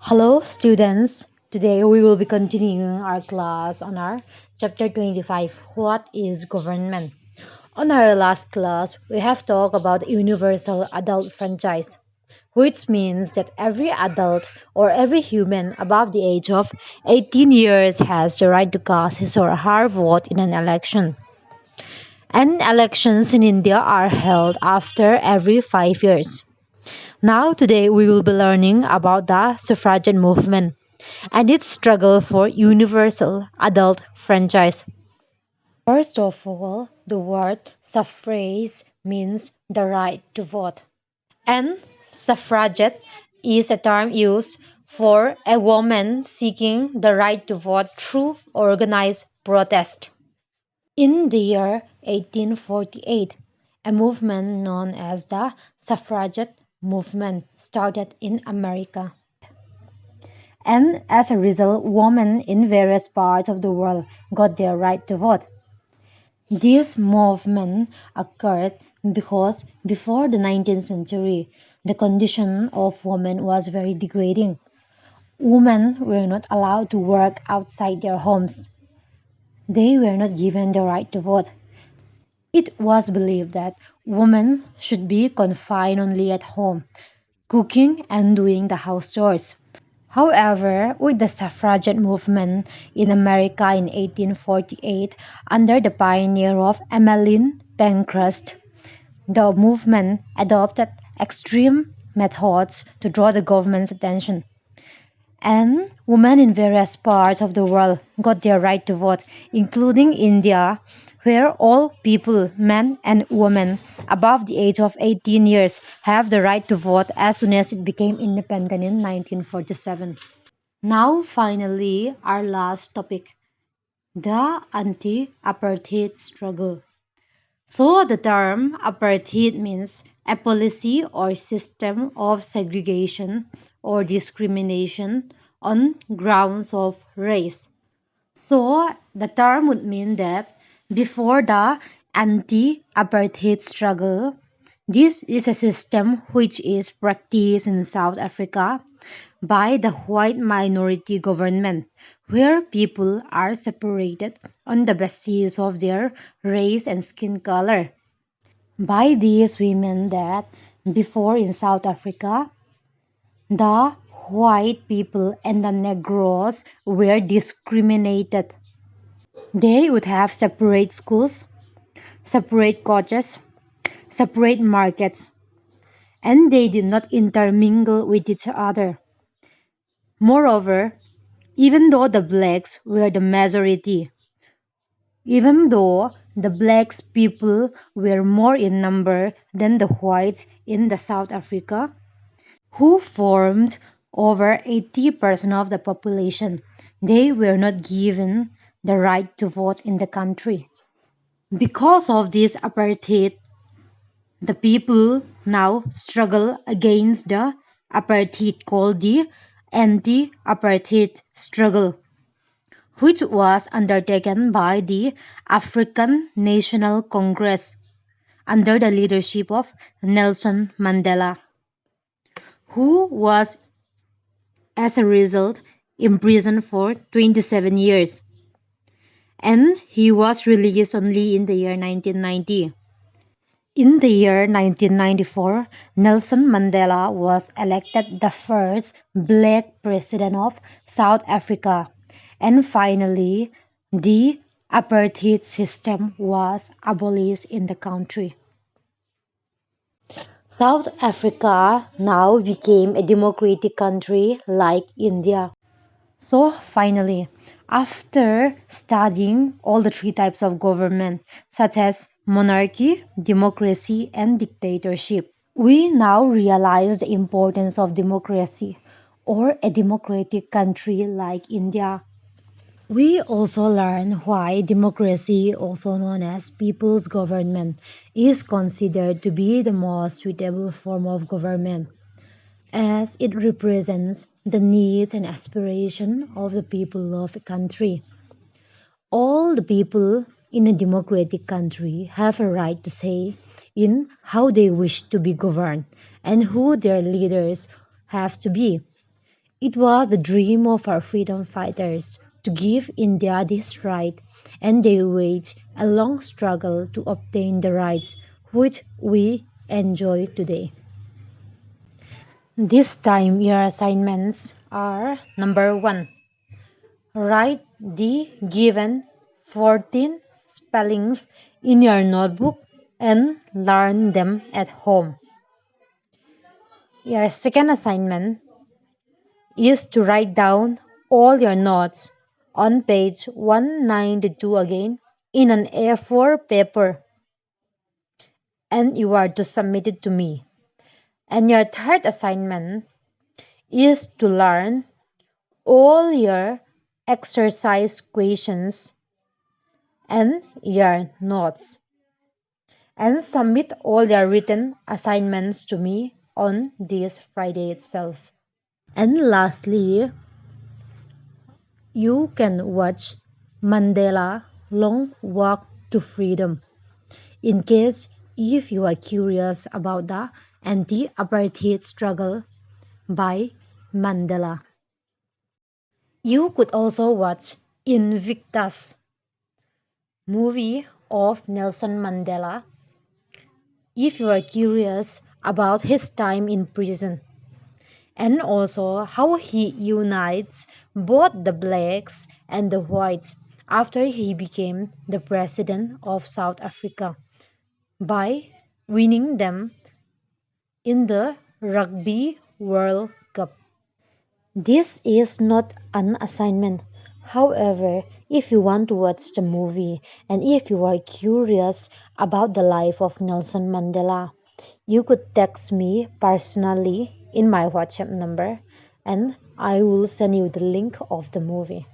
Hello, students. Today we will be continuing our class on our chapter 25, What is Government? On our last class, we have talked about universal adult franchise, which means that every adult or every human above the age of 18 years has the right to cast his or her vote in an election. And elections in India are held after every 5 years. Now, today, we will be learning about the suffragette movement and its struggle for universal adult franchise. First of all, the word suffrage means the right to vote, and suffragette is a term used for a woman seeking the right to vote through organized protest. In the year 1848, a movement known as the suffragette movement started in America. And as a result, women in various parts of the world got their right to vote. This movement occurred because before the 19th century, the condition of women was very degrading. Women were not allowed to work outside their homes. They were not given the right to vote. It was believed that women should be confined only at home, cooking and doing the house chores. However, with the suffragette movement in America in 1848, under the pioneer of Emmeline Pankhurst, the movement adopted extreme methods to draw the government's attention. And women in various parts of the world got their right to vote, including India, where all people, men and women above the age of 18 years, have the right to vote as soon as it became independent in 1947. Now, finally, our last topic, the anti-apartheid struggle. So, the term apartheid means a policy or system of segregation or discrimination on grounds of race. So, the term would mean that before the anti-apartheid struggle, this is a system which is practiced in South Africa by the white minority government, where people are separated on the basis of their race and skin color. By this, we mean that before in South Africa, the white people and the Negroes were discriminated. They would have separate schools, separate coaches, separate markets, and they did not intermingle with each other. Moreover, even though the blacks were the majority, even though the blacks people were more in number than the whites in the South Africa, who formed over 80% of the population, they were not given the right to vote in the country. Because of this apartheid, the people now struggle against the apartheid called the anti-apartheid struggle, which was undertaken by the African National Congress under the leadership of Nelson Mandela, who was, as a result, imprisoned for 27 years. And he was released only in the year 1990. In the year 1994, Nelson Mandela was elected the first black president of South Africa. And finally, the apartheid system was abolished in the country. South Africa now became a democratic country like India. So finally, after studying all the three types of government, such as monarchy, democracy, and dictatorship, we now realize the importance of democracy or a democratic country like India. We also learn why democracy, also known as people's government, is considered to be the most suitable form of government, as it represents the needs and aspirations of the people of a country. All the people in a democratic country have a right to say in how they wish to be governed and who their leaders have to be. It was the dream of our freedom fighters to give India this right, and they waged a long struggle to obtain the rights which we enjoy today. This time your assignments are: number 1, write the given 14 spellings in your notebook and learn them at home. Your second assignment is to write down all your notes on page 192 again in an A4 paper, and you are to submit it to me. And your third assignment is to learn all your exercise questions and your notes and submit all your written assignments to me on this Friday itself. And lastly, you can watch Mandela Long Walk to Freedom in case if you are curious about the anti-apartheid struggle by Mandela. You could also watch Invictus movie of Nelson Mandela if you are curious about his time in prison and also how he unites both the blacks and the whites after he became the president of South Africa by winning them in the Rugby World Cup. This is not an assignment. However, if you want to watch the movie and if you are curious about the life of Nelson Mandela, you could text me personally in my WhatsApp number and I will send you the link of the movie.